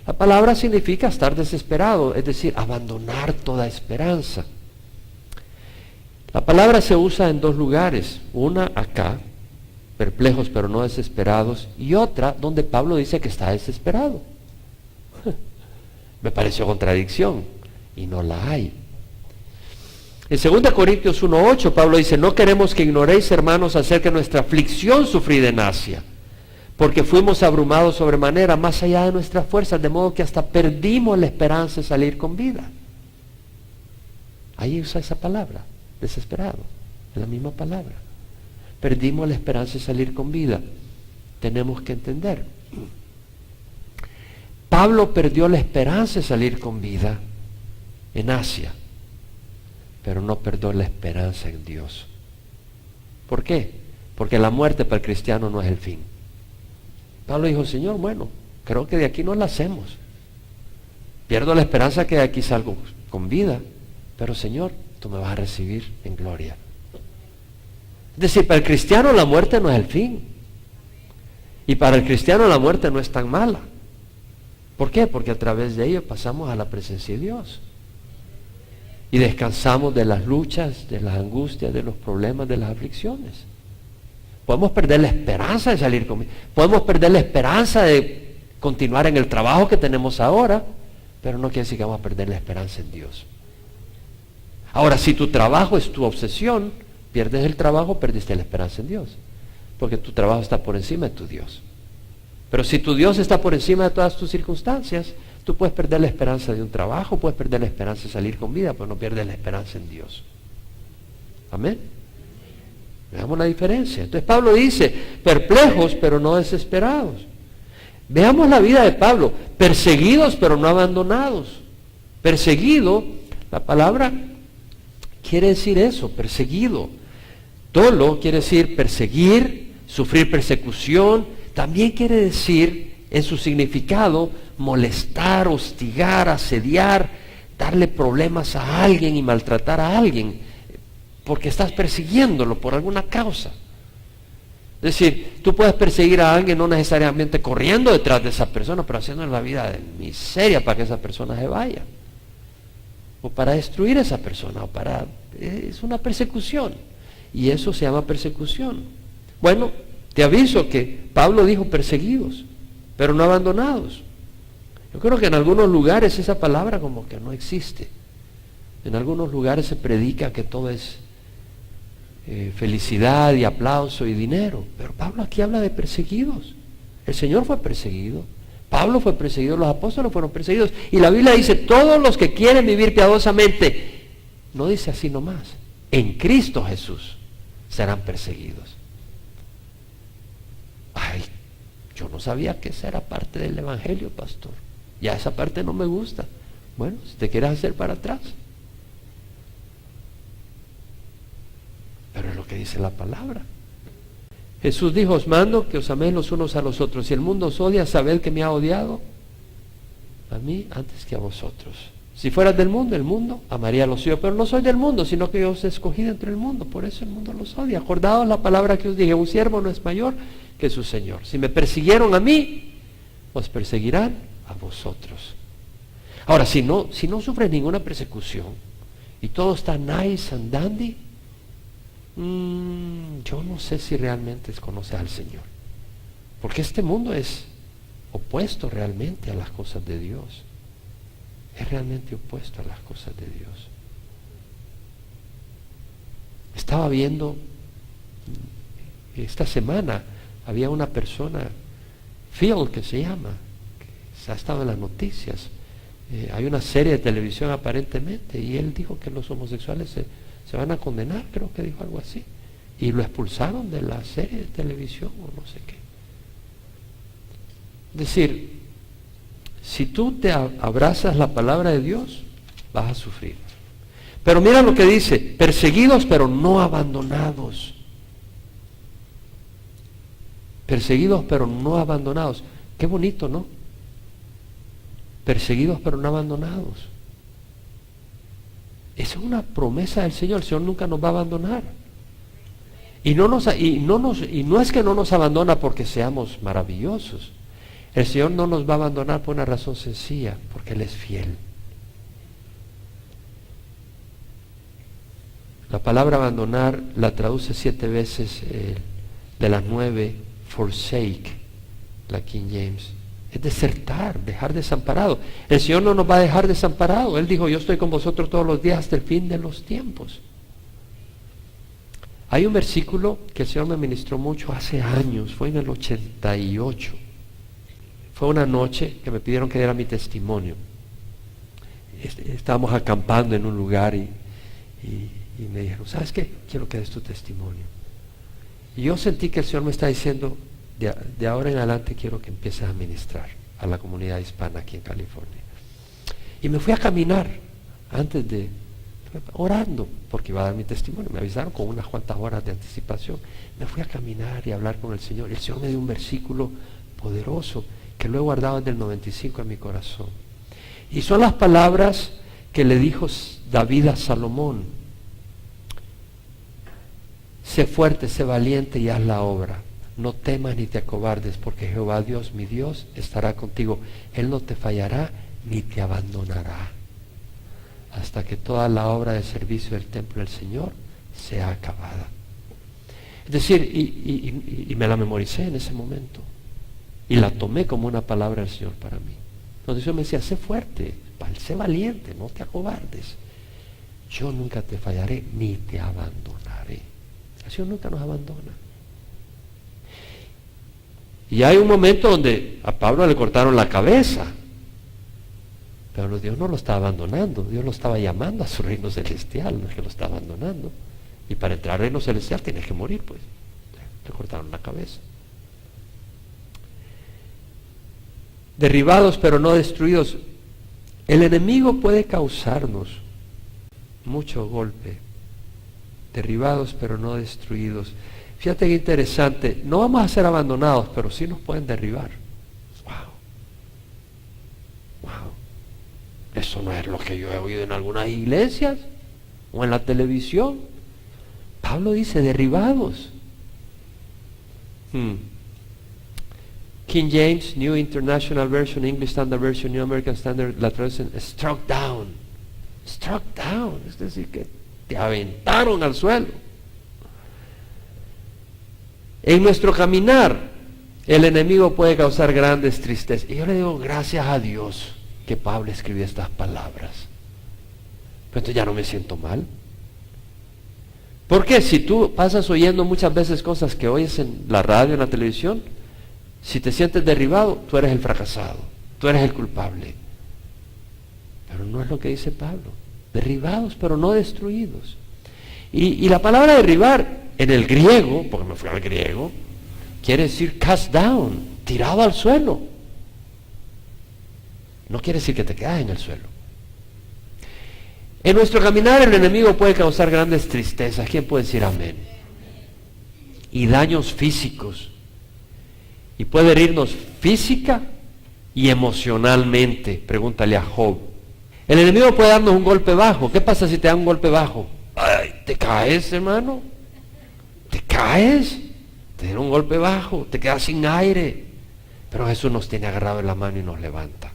La palabra significa estar desesperado, es decir, abandonar toda esperanza. La palabra se usa en 2 lugares, una acá, perplejos pero no desesperados, y otra donde Pablo dice que está desesperado. Me pareció contradicción, y no la hay. En 2 Corintios 1:8 Pablo dice, no queremos que ignoréis, hermanos, acerca de nuestra aflicción sufrida en Asia, porque fuimos abrumados sobremanera, más allá de nuestras fuerzas, de modo que hasta perdimos la esperanza de salir con vida. Ahí usa esa palabra, desesperado, es la misma palabra. Perdimos la esperanza de salir con vida. Tenemos que entender. Pablo perdió la esperanza de salir con vida en Asia, pero no perdió la esperanza en Dios. ¿Por qué? Porque la muerte para el cristiano no es el fin. Pablo dijo, Señor, bueno, creo que de aquí no la hacemos. Pierdo la esperanza que de aquí salgo con vida, pero Señor, tú me vas a recibir en gloria. Es decir, para el cristiano la muerte no es el fin. Y para el cristiano la muerte no es tan mala. ¿Por qué? Porque a través de ello pasamos a la presencia de Dios. Y descansamos de las luchas, de las angustias, de los problemas, de las aflicciones. Podemos perder la esperanza de salir con vida. Podemos perder la esperanza de continuar en el trabajo que tenemos ahora, pero no quiere decir que vamos a perder la esperanza en Dios. Ahora, si tu trabajo es tu obsesión, pierdes el trabajo, perdiste la esperanza en Dios, porque tu trabajo está por encima de tu Dios. Pero si tu Dios está por encima de todas tus circunstancias, tú puedes perder la esperanza de un trabajo, puedes perder la esperanza de salir con vida, pero no pierdes la esperanza en Dios. Amén. Veamos la diferencia. Entonces Pablo dice, perplejos pero no desesperados. Veamos la vida de Pablo, perseguidos pero no abandonados. Perseguido, la palabra quiere decir eso, perseguido. Dolo quiere decir perseguir, sufrir persecución. También quiere decir, en su significado, molestar, hostigar, asediar, darle problemas a alguien y maltratar a alguien, porque estás persiguiéndolo por alguna causa. Es decir, tú puedes perseguir a alguien no necesariamente corriendo detrás de esa persona, pero haciendo la vida de miseria para que esa persona se vaya, o para destruir a esa persona, es una persecución, y eso se llama persecución. Bueno, te aviso que Pablo dijo perseguidos, pero no abandonados. Yo creo que en algunos lugares esa palabra como que no existe. En algunos lugares se predica que todo es felicidad y aplauso y dinero, pero Pablo aquí habla de perseguidos. El Señor fue perseguido, Pablo fue perseguido, los apóstoles fueron perseguidos, y la Biblia dice, todos los que quieren vivir piadosamente, no dice así nomás, en Cristo Jesús serán perseguidos. Ay, yo no sabía que esa era parte del Evangelio, pastor. Ya esa parte no me gusta. Bueno, si te quieres hacer para atrás. Pero es lo que dice la palabra. Jesús dijo, os mando que os améis los unos a los otros. Si el mundo os odia, sabed que me ha odiado a mí antes que a vosotros. Si fueras del mundo, el mundo amaría a los suyos, pero no soy del mundo, sino que yo os escogí dentro del mundo, por eso el mundo los odia. Acordaos la palabra que os dije, un siervo no es mayor que su Señor. Si me persiguieron a mí, os perseguirán a vosotros. Ahora, si no sufres ninguna persecución y todo está nice and dandy, yo no sé si realmente conoces al Señor, porque este mundo es opuesto realmente a las cosas de Dios. Es realmente opuesto a las cosas de Dios. Estaba viendo esta semana, había una persona, Phil que se llama, que ha estado en las noticias, hay una serie de televisión aparentemente, y él dijo que los homosexuales se van a condenar, creo que dijo algo así, y lo expulsaron de la serie de televisión o no sé qué. Es decir, si tú te abrazas la palabra de Dios, vas a sufrir. Pero mira lo que dice, perseguidos pero no abandonados. Perseguidos pero no abandonados. Qué bonito, ¿no? Perseguidos pero no abandonados. Esa es una promesa del Señor. El Señor nunca nos va a abandonar. Y no es que no nos abandona porque seamos maravillosos. El Señor no nos va a abandonar por una razón sencilla, porque Él es fiel. La palabra abandonar la traduce 7 veces de las 9, forsake, la King James. Es desertar, dejar desamparado. El Señor no nos va a dejar desamparado. Él dijo, yo estoy con vosotros todos los días hasta el fin de los tiempos. Hay un versículo que el Señor me ministró mucho hace años, fue en el 88. Fue una noche que me pidieron que diera mi testimonio. Estábamos acampando en un lugar y me dijeron, ¿sabes qué? Quiero que des tu testimonio. Y yo sentí que el Señor me está diciendo, de ahora en adelante quiero que empieces a ministrar a la comunidad hispana aquí en California. Y me fui a caminar orando, porque iba a dar mi testimonio. Me avisaron con unas cuantas horas de anticipación. Me fui a caminar y a hablar con el Señor. Y el Señor me dio un versículo poderoso que lo he guardado desde el 95 en mi corazón. Y son las palabras que le dijo David a Salomón. Sé fuerte, sé valiente y haz la obra. No temas ni te acobardes, porque Jehová Dios, mi Dios, estará contigo. Él no te fallará ni te abandonará, hasta que toda la obra de servicio del templo del Señor sea acabada. Es decir, y me la memoricé en ese momento. Y la tomé como una palabra del Señor para mí. Entonces yo me decía, sé fuerte, sé valiente, no te acobardes. Yo nunca te fallaré ni te abandonaré. El Señor nunca nos abandona. Y hay un momento donde a Pablo le cortaron la cabeza. Pero Dios no lo estaba abandonando. Dios lo estaba llamando a su reino celestial, no es que lo está abandonando. Y para entrar al reino celestial tienes que morir, pues. Le cortaron la cabeza. Derribados pero no destruidos. El enemigo puede causarnos mucho golpe. Derribados pero no destruidos. Fíjate qué interesante. No vamos a ser abandonados, pero sí nos pueden derribar. Wow. Eso no es lo que yo he oído en algunas iglesias o en la televisión. Pablo dice derribados. King James, New International Version, English Standard Version, New American Standard, la traducen struck down. Struck down, es decir, que te aventaron al suelo. En nuestro caminar, el enemigo puede causar grandes tristezas. Y yo le digo, gracias a Dios que Pablo escribió estas palabras. entonces ya no me siento mal. Porque si tú pasas oyendo muchas veces cosas que oyes en la radio, en la televisión, si te sientes derribado, tú eres el fracasado, tú eres el culpable. Pero no es lo que dice Pablo. Derribados, pero no destruidos. Y la palabra derribar, en el griego, porque me fui al griego, quiere decir cast down, tirado al suelo. No quiere decir que te quedas en el suelo. En nuestro caminar el enemigo puede causar grandes tristezas. ¿Quién puede decir amén? Y daños físicos. Y puede herirnos física y emocionalmente. Pregúntale a Job. El enemigo puede darnos un golpe bajo. ¿Qué pasa si te da un golpe bajo? Ay, ¿te caes, hermano? ¿Te caes? Te da un golpe bajo, te quedas sin aire. Pero Jesús nos tiene agarrado en la mano y nos levanta.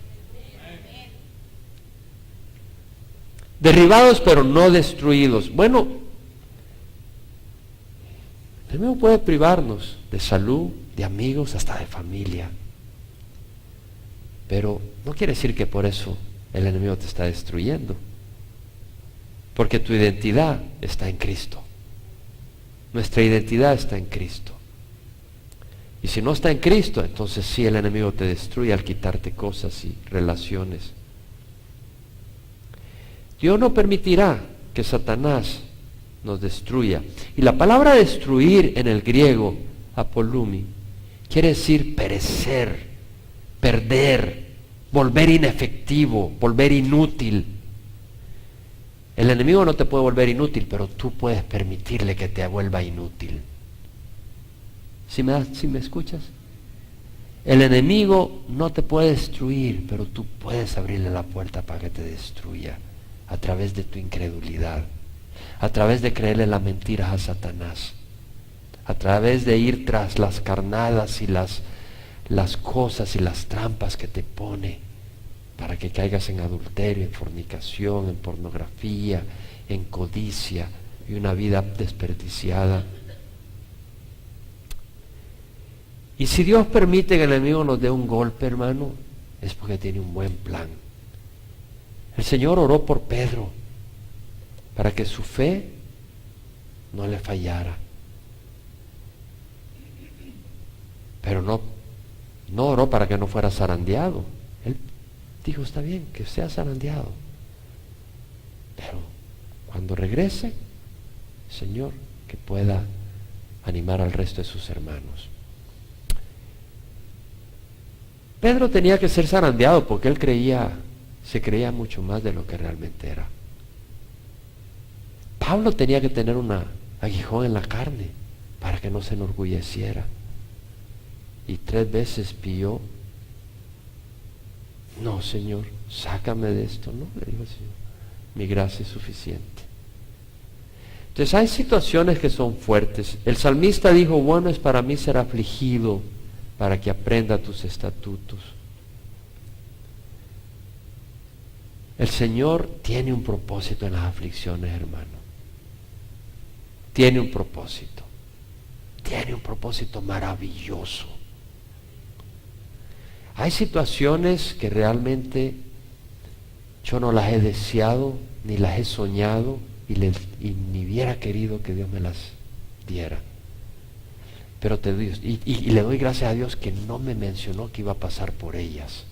Derribados pero no destruidos. Bueno, el enemigo puede privarnos de salud, de amigos, hasta de familia. Pero no quiere decir que por eso el enemigo te está destruyendo. Porque tu identidad está en Cristo. Nuestra identidad está en Cristo. Y si no está en Cristo, entonces sí el enemigo te destruye al quitarte cosas y relaciones. Dios no permitirá que Satanás nos destruya. Y la palabra destruir en el griego, apolumi, quiere decir perecer, perder, volver inefectivo, volver inútil. El enemigo no te puede volver inútil, pero tú puedes permitirle que te vuelva inútil. ¿Sí me escuchas? El enemigo no te puede destruir, pero tú puedes abrirle la puerta para que te destruya. A través de tu incredulidad, a través de creerle las mentiras a Satanás, a través de ir tras las carnadas y las cosas y las trampas que te pone para que caigas en adulterio, en fornicación, en pornografía, en codicia y una vida desperdiciada. Y si Dios permite que el enemigo nos dé un golpe, hermano, es porque tiene un buen plan. El Señor oró por Pedro para que su fe no le fallara. Pero no oró para que no fuera zarandeado. Él dijo, está bien, que sea zarandeado. Pero cuando regrese, Señor, que pueda animar al resto de sus hermanos. Pedro tenía que ser zarandeado porque él se creía mucho más de lo que realmente era. Pablo tenía que tener un aguijón en la carne para que no se enorgulleciera. Y 3 veces pidió, no, Señor, sácame de esto. No, le dijo el Señor, mi gracia es suficiente. Entonces hay situaciones que son fuertes. El salmista dijo, bueno es para mí ser afligido para que aprenda tus estatutos. El Señor tiene un propósito en las aflicciones, hermano. Tiene un propósito. Tiene un propósito maravilloso. Hay situaciones que realmente yo no las he deseado, ni las he soñado, y ni hubiera querido que Dios me las diera. Pero le doy gracias a Dios que no me mencionó que iba a pasar por ellas,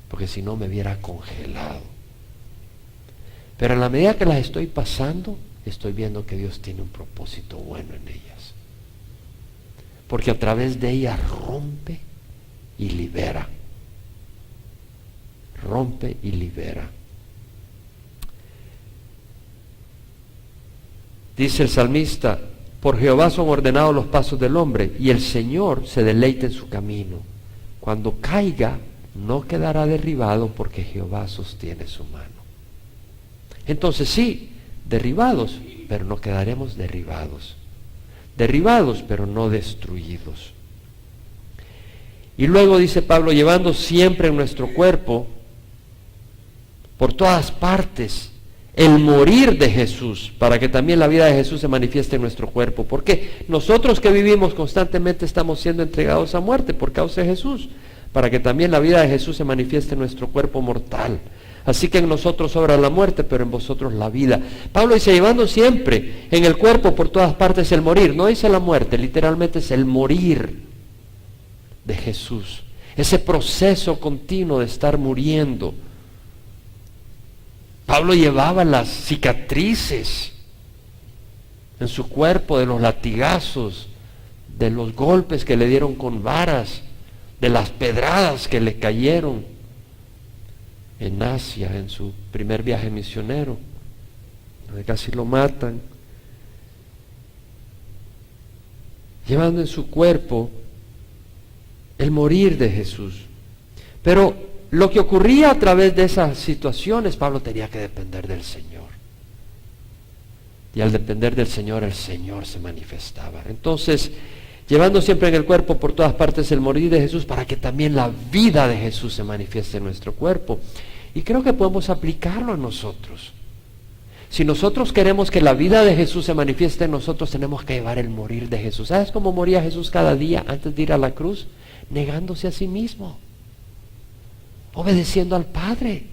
porque si no me hubiera congelado. Pero en la medida que las estoy pasando, estoy viendo que Dios tiene un propósito bueno en ellas. Porque a través de ellas rompe y libera. Rompe y libera. Dice el salmista, por Jehová son ordenados los pasos del hombre, y el Señor se deleita en su camino. Cuando caiga, no quedará derribado, porque Jehová sostiene su mano. Entonces sí, derribados, pero no quedaremos derribados. Derribados, pero no destruidos. Y luego dice Pablo, llevando siempre en nuestro cuerpo, por todas partes, el morir de Jesús, para que también la vida de Jesús se manifieste en nuestro cuerpo. Porque nosotros que vivimos constantemente estamos siendo entregados a muerte por causa de Jesús, para que también la vida de Jesús se manifieste en nuestro cuerpo mortal. Así que en nosotros obra la muerte, pero en vosotros la vida. Pablo dice, llevando siempre en el cuerpo por todas partes el morir. No dice la muerte, literalmente es el morir de Jesús. Ese proceso continuo de estar muriendo. Pablo llevaba las cicatrices en su cuerpo de los latigazos, de los golpes que le dieron con varas, de las pedradas que le cayeron en Asia, en su primer viaje misionero, donde casi lo matan, llevando en su cuerpo el morir de Jesús. Pero lo que ocurría a través de esas situaciones, Pablo tenía que depender del Señor. Y al depender del Señor, el Señor se manifestaba. Entonces, llevando siempre en el cuerpo por todas partes el morir de Jesús, para que también la vida de Jesús se manifieste en nuestro cuerpo. Y creo que podemos aplicarlo en nosotros. Si nosotros queremos que la vida de Jesús se manifieste en nosotros, tenemos que llevar el morir de Jesús. ¿Sabes cómo moría Jesús cada día antes de ir a la cruz? Negándose a sí mismo, obedeciendo al Padre.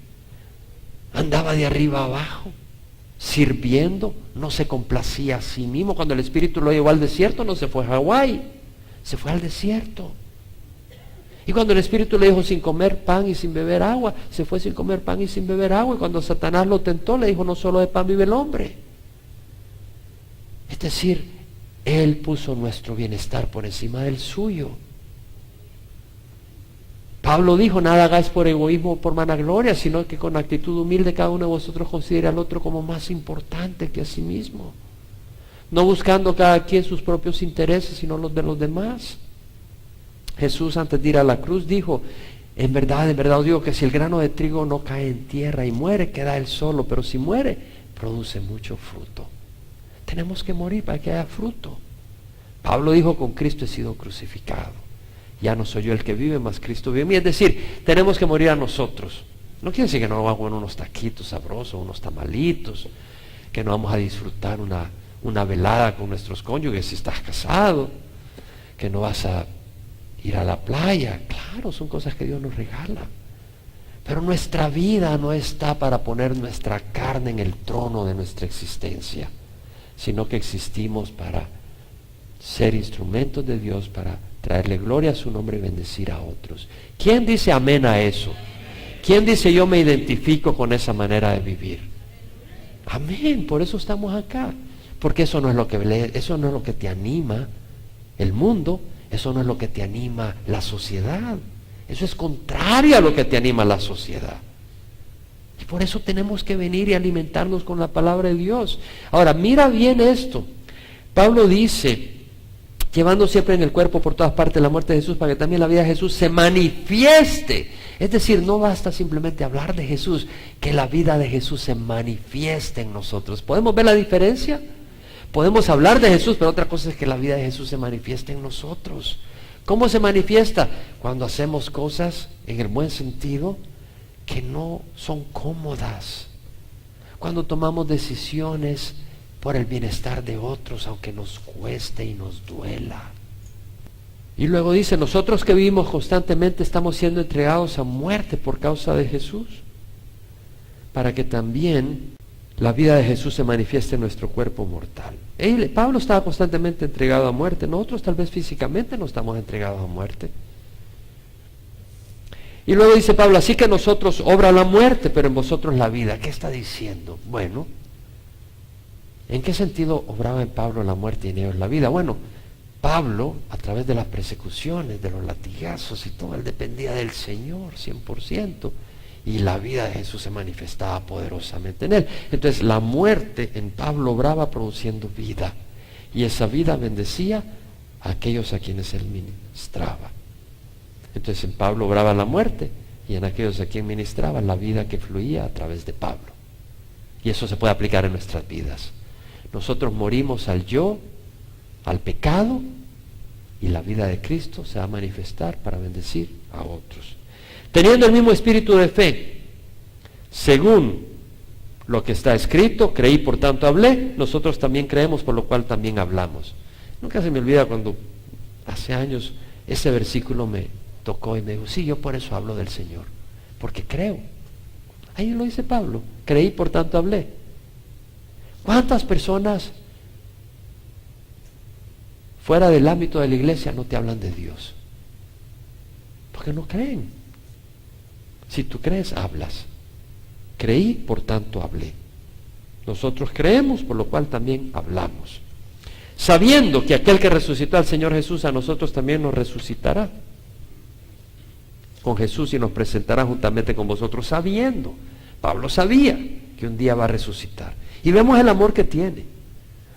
Andaba de arriba abajo, sirviendo, no se complacía a sí mismo. Cuando el Espíritu lo llevó al desierto, no se fue a Hawái, se fue al desierto. Y cuando el Espíritu le dijo sin comer pan y sin beber agua, se fue sin comer pan y sin beber agua. Y cuando Satanás lo tentó, le dijo, no solo de pan vive el hombre. Es decir, Él puso nuestro bienestar por encima del suyo. Pablo dijo, nada hagáis por egoísmo o por vanagloria, sino que con actitud humilde cada uno de vosotros considere al otro como más importante que a sí mismo. No buscando cada quien sus propios intereses, sino los de los demás. Jesús, antes de ir a la cruz, dijo, en verdad os digo que si el grano de trigo no cae en tierra y muere, queda él solo, pero si muere, produce mucho fruto. Tenemos que morir para que haya fruto. Pablo dijo, con Cristo he sido crucificado. Ya no soy yo el que vive, mas Cristo vive en mí. Es decir, tenemos que morir a nosotros. No quiere decir que no vamos a comer unos taquitos sabrosos, unos tamalitos, que no vamos a disfrutar una velada con nuestros cónyuges si estás casado, que no vas a ir a la playa. Claro, son cosas que Dios nos regala. Pero nuestra vida no está para poner nuestra carne en el trono de nuestra existencia, sino que existimos para ser instrumentos de Dios, para traerle gloria a su nombre y bendecir a otros. ¿Quién dice amén a eso? ¿Quién dice yo me identifico con esa manera de vivir? Amén, por eso estamos acá. Porque eso no es lo que te anima el mundo, eso no es lo que te anima la sociedad. Eso es contrario a lo que te anima la sociedad. Y por eso tenemos que venir y alimentarnos con la palabra de Dios. Ahora, mira bien esto. Pablo dice, llevando siempre en el cuerpo por todas partes la muerte de Jesús, para que también la vida de Jesús se manifieste. Es decir, no basta simplemente hablar de Jesús, que la vida de Jesús se manifieste en nosotros. ¿Podemos ver la diferencia? Podemos hablar de Jesús, pero otra cosa es que la vida de Jesús se manifieste en nosotros. ¿Cómo se manifiesta? Cuando hacemos cosas, en el buen sentido, que no son cómodas. Cuando tomamos decisiones por el bienestar de otros, aunque nos cueste y nos duela. Y luego dice, nosotros que vivimos constantemente estamos siendo entregados a muerte por causa de Jesús, para que también la vida de Jesús se manifieste en nuestro cuerpo mortal. Pablo estaba constantemente entregado a muerte. Nosotros tal vez físicamente no estamos entregados a muerte. Y luego dice Pablo, así que nosotros obra la muerte, pero en vosotros la vida. ¿Qué está diciendo? Bueno, ¿en qué sentido obraba en Pablo la muerte y en ellos la vida? Bueno, Pablo, a través de las persecuciones, de los latigazos y todo, él dependía del Señor 100%. Y la vida de Jesús se manifestaba poderosamente en él. Entonces la muerte en Pablo obraba produciendo vida. Y esa vida bendecía a aquellos a quienes él ministraba. Entonces en Pablo obraba la muerte, y en aquellos a quien ministraba la vida que fluía a través de Pablo. Y eso se puede aplicar en nuestras vidas. Nosotros morimos al yo, al pecado, y la vida de Cristo se va a manifestar para bendecir a otros. Teniendo el mismo espíritu de fe, según lo que está escrito, creí por tanto hablé, nosotros también creemos por lo cual también hablamos. Nunca se me olvida cuando hace años ese versículo me tocó y me dijo, sí, yo por eso hablo del Señor, porque creo. Ahí lo dice Pablo. Creí, por tanto hablé. ¿Cuántas personas fuera del ámbito de la iglesia no te hablan de Dios? Porque no creen. Si tú crees, hablas. Creí, por tanto hablé. Nosotros creemos, por lo cual también hablamos. Sabiendo que aquel que resucitó al Señor Jesús a nosotros también nos resucitará con Jesús y nos presentará juntamente con vosotros. Sabiendo. Pablo sabía que un día va a resucitar. Y vemos el amor que tiene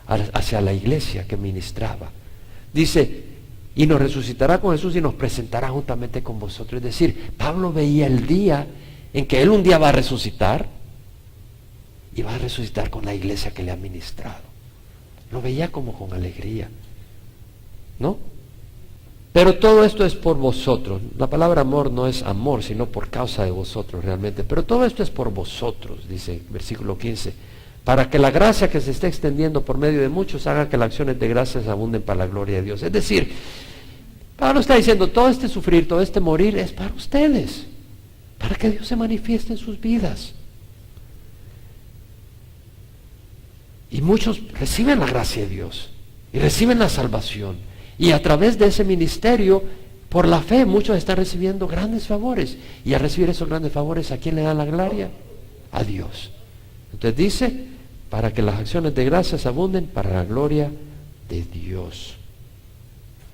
hacia la iglesia que ministraba. Dice, y nos resucitará con Jesús y nos presentará juntamente con vosotros. Es decir, Pablo veía el día en que él un día va a resucitar y va a resucitar con la iglesia que le ha ministrado. Lo veía como con alegría, ¿no? Pero todo esto es por vosotros. La palabra amor no es amor, sino por causa de vosotros realmente. Pero todo esto es por vosotros, dice versículo 15. Para que la gracia que se esté extendiendo por medio de muchos haga que las acciones de gracias abunden para la gloria de Dios. Es decir, Pablo está diciendo, todo este sufrir, todo este morir es para ustedes, para que Dios se manifieste en sus vidas. Y muchos reciben la gracia de Dios y reciben la salvación. Y a través de ese ministerio, por la fe, muchos están recibiendo grandes favores. Y al recibir esos grandes favores, ¿a quién le dan la gloria? A Dios. Entonces dice, para que las acciones de gracias abunden para la gloria de Dios.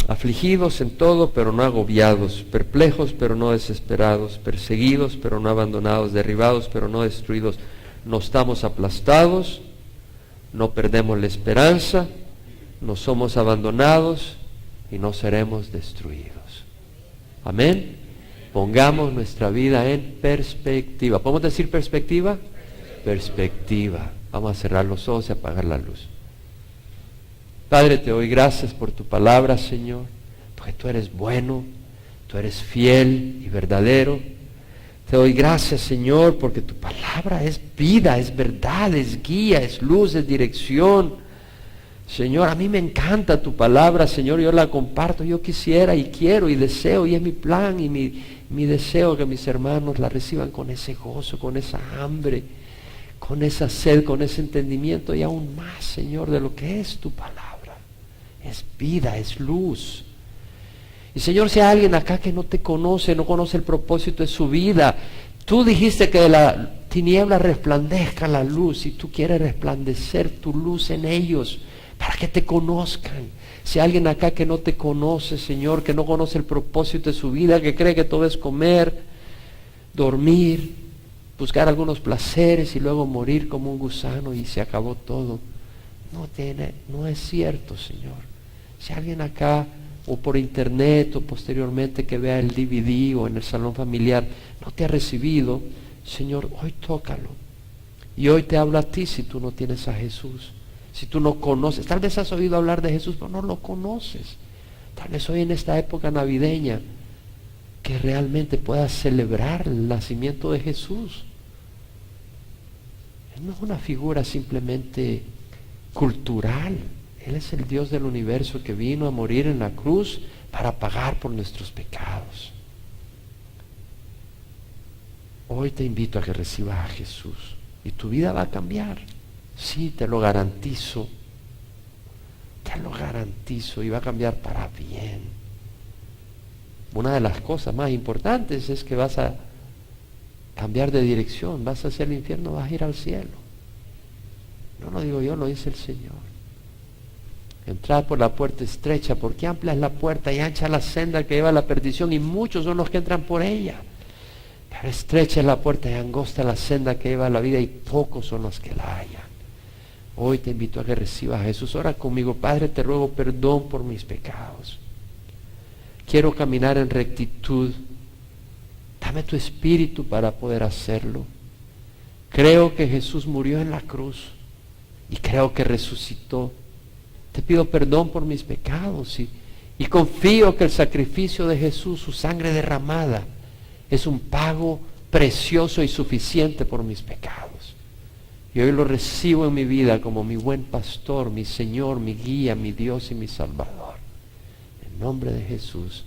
Afligidos en todo, pero no agobiados. Perplejos, pero no desesperados. Perseguidos, pero no abandonados. Derribados, pero no destruidos. No estamos aplastados. No perdemos la esperanza, no somos abandonados y no seremos destruidos. Amén. Pongamos nuestra vida en perspectiva. ¿Podemos decir perspectiva? Perspectiva. Vamos a cerrar los ojos y apagar la luz. Padre, te doy gracias por tu palabra, Señor, porque tú eres bueno, tú eres fiel y verdadero. Te doy gracias, Señor, porque tu palabra es vida, es verdad, es guía, es luz, es dirección. Señor, a mí me encanta tu palabra, Señor, yo la comparto, yo quisiera y quiero y deseo, y es mi plan y mi deseo que mis hermanos la reciban con ese gozo, con esa hambre, con esa sed, con ese entendimiento y aún más, Señor, de lo que es tu palabra. Es vida, es luz. Y Señor, si hay alguien acá que no te conoce, no conoce el propósito de su vida, tú dijiste que de la tiniebla resplandezca la luz y tú quieres resplandecer tu luz en ellos para que te conozcan. Si hay alguien acá que no te conoce, Señor, que no conoce el propósito de su vida, que cree que todo es comer, dormir, buscar algunos placeres y luego morir como un gusano y se acabó todo. No es cierto, Señor. Si hay alguien acá o por internet o posteriormente que vea el DVD o en el salón familiar, no te ha recibido, Señor, hoy tócalo. Y hoy te hablo a ti si tú no tienes a Jesús, si tú no conoces. Tal vez has oído hablar de Jesús, pero no lo conoces. Tal vez hoy en esta época navideña que realmente puedas celebrar el nacimiento de Jesús. Él no es una figura simplemente cultural. Él es el Dios del universo que vino a morir en la cruz para pagar por nuestros pecados. Hoy te invito a que recibas a Jesús y tu vida va a cambiar. Sí, te lo garantizo. Te lo garantizo y va a cambiar para bien. Una de las cosas más importantes es que vas a cambiar de dirección. Vas hacia el infierno, vas a ir al cielo. No lo digo yo, lo dice el Señor. Entrad por la puerta estrecha, porque amplia es la puerta y ancha la senda que lleva a la perdición, y muchos son los que entran por ella. Pero estrecha es la puerta y angosta la senda que lleva a la vida, y pocos son los que la hallan. Hoy te invito a que recibas a Jesús. Ora conmigo. Padre, te ruego perdón por mis pecados. Quiero caminar en rectitud. Dame tu espíritu para poder hacerlo. Creo que Jesús murió en la cruz y creo que resucitó. Te pido perdón por mis pecados y confío que el sacrificio de Jesús, su sangre derramada, es un pago precioso y suficiente por mis pecados. Y hoy lo recibo en mi vida como mi buen pastor, mi Señor, mi guía, mi Dios y mi Salvador. En nombre de Jesús.